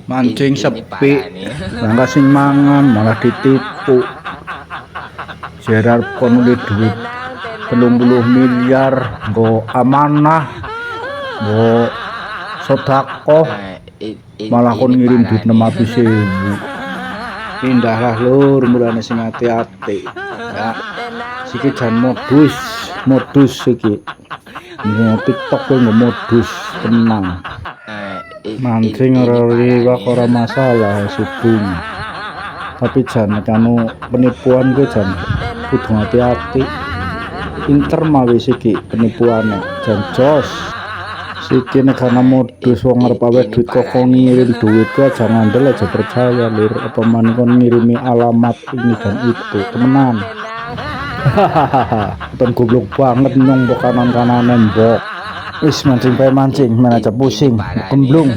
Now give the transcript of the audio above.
mancing sepi, nggak sing mangan malah ditipu. Jerar kon duit 30 miliar, nggo amanah, nggo sedekah, malah kon ngirim duit 600.000. Pindahlah lur, mulane sing hati-hati. Ya, siki jan modus siki. Ini TikTok kuwi modus tenang. Mancing ora liwak ora masalah sugeng. Tapi jan kanu penipuan kuwi jan kudu hati-hati. Pinter mawi siki penipuane jan jos. Siki nek ana modus wong arep awe duit kok ngirim duit kuwi aja ngandel, aja percaya lur. Apa man kon ngirimi alamat ini dan itu temenan. Hahaha, ton goblok banget nyong mbok kanan-kanane mbok. Wis mancing bae mancing, men aja pusing, gemblung.